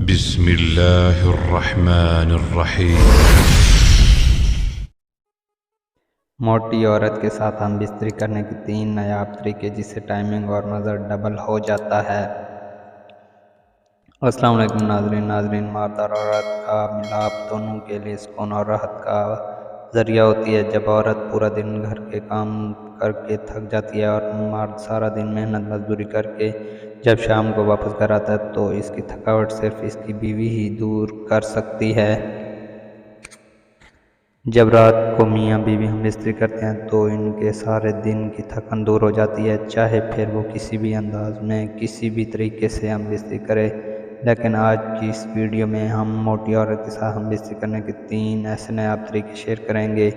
بسم اللہ الرحمن الرحیم۔ موٹی عورت کے ساتھ ہم بستری کرنے کے 3 نایاب طریقے جس سے ٹائمنگ اور نظر ڈبل ہو جاتا ہے۔ السلام علیکم ناظرین، مرد اور عورت کا ملاپ دونوں کے لیے سکون اور راحت کا ذریعہ ہوتی ہے۔ جب عورت پورا دن گھر کے کام کر کے تھک جاتی ہے اور مرد سارا دن محنت مزدوری کر کے جب شام کو واپس گھر آتا ہے تو اس کی تھکاوٹ صرف اس کی بیوی ہی دور کر سکتی ہے۔ جب رات کو میاں بیوی ہم بستری کرتے ہیں تو ان کے سارے دن کی تھکن دور ہو جاتی ہے، چاہے پھر وہ کسی بھی انداز میں کسی بھی طریقے سے ہم بستری کرے۔ لیکن آج کی اس ویڈیو میں ہم موٹی عورت کے ساتھ ہم بستری کرنے کے 3 ایسے نایاب طریقے شیئر کریں گے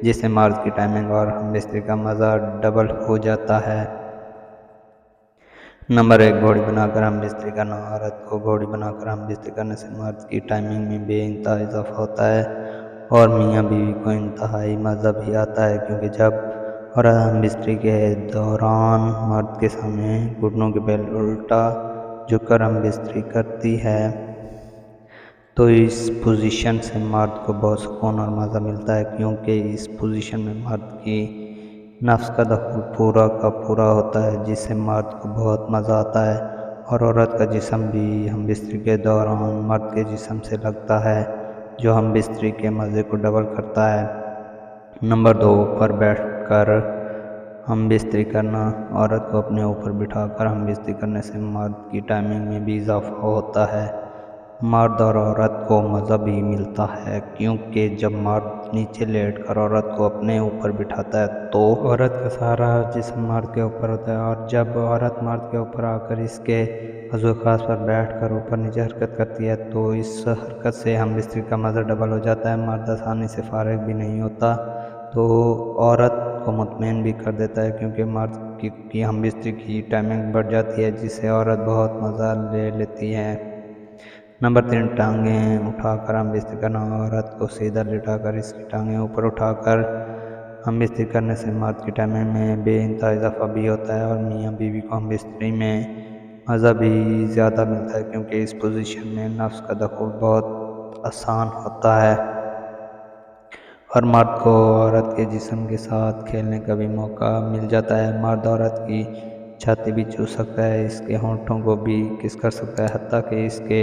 جس سے مرد کی ٹائمنگ اور ہم بستری کا مزہ ڈبل ہو جاتا ہے۔ نمبر 1، گھوڑی بنا کر ہم بستری کرنا۔ عورت کو گھوڑی بنا کر ہم بستری کرنے سے مرد کی ٹائمنگ میں بے انتہا اضافہ ہوتا ہے اور میاں بیوی کو انتہائی مزہ بھی آتا ہے، کیونکہ جب عورت ہم بستری کے دوران مرد کے سامنے گھٹنوں کے بل الٹا جھک کر ہم بستری کرتی ہے تو اس پوزیشن سے مرد کو بہت سکون اور مزہ ملتا ہے، کیونکہ اس پوزیشن میں مرد کی نفس کا دخول پورا کا پورا ہوتا ہے، جس سے مرد کو بہت مزہ آتا ہے اور عورت کا جسم بھی ہم بستری کے دوران مرد کے جسم سے لگتا ہے، جو ہم بستری کے مزے کو ڈبل کرتا ہے۔ نمبر 2، اوپر بیٹھ کر ہم بستری کرنا۔ عورت کو اپنے اوپر بٹھا کر ہم بستری کرنے سے مرد کی ٹائمنگ میں بھی اضافہ ہوتا ہے۔ مرد اور عورت کو مزہ بھی ملتا ہے، کیونکہ جب مرد نیچے لیٹ کر عورت کو اپنے اوپر بٹھاتا ہے تو عورت کا سارا جسم مرد کے اوپر ہوتا ہے، اور جب عورت مرد کے اوپر آ کر اس کے عضو خاص پر بیٹھ کر اوپر نیچے حرکت کرتی ہے تو اس حرکت سے ہم بستری کا مزہ ڈبل ہو جاتا ہے۔ مرد آسانی سے فارغ بھی نہیں ہوتا تو عورت کو مطمئن بھی کر دیتا ہے، کیونکہ مرد کی ہم بستری کی ٹائمنگ بڑھ جاتی ہے، جس سے عورت بہت مزہ لے لیتی ہے۔ نمبر 3، ٹانگیں اٹھا کر ہم بستری کرنا۔ عورت کو سیدھا لٹا کر اس کی ٹانگیں اوپر اٹھا کر ہم بستری کرنے سے مرد کی ٹائمنگ میں بے انتہا اضافہ بھی ہوتا ہے اور میاں بیوی کو ہم بستری میں مزہ بھی زیادہ ملتا ہے، کیونکہ اس پوزیشن میں نفس کا دخول بہت آسان ہوتا ہے اور مرد کو عورت کے جسم کے ساتھ کھیلنے کا بھی موقع مل جاتا ہے۔ مرد عورت کی چھاتی بھی چوس سکتا ہے، اس کے ہونٹوں کو بھی کس کر سکتا ہے، حتیٰ کہ اس کے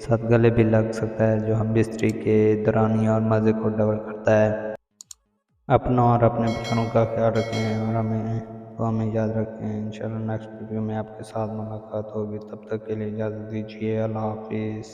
ساتھ گلے بھی لگ سکتا ہے، جو ہم بستری کے دورانی اور مزے کو ڈبل کرتا ہے۔ اپنا اور اپنے بچوں کا خیال رکھیں اور ہمیں یاد رکھیں۔ انشاءاللہ نیکسٹ ویڈیو میں آپ کے ساتھ ملاقات ہوگی، تب تک کے لیے اجازت دیجیے۔ اللہ حافظ۔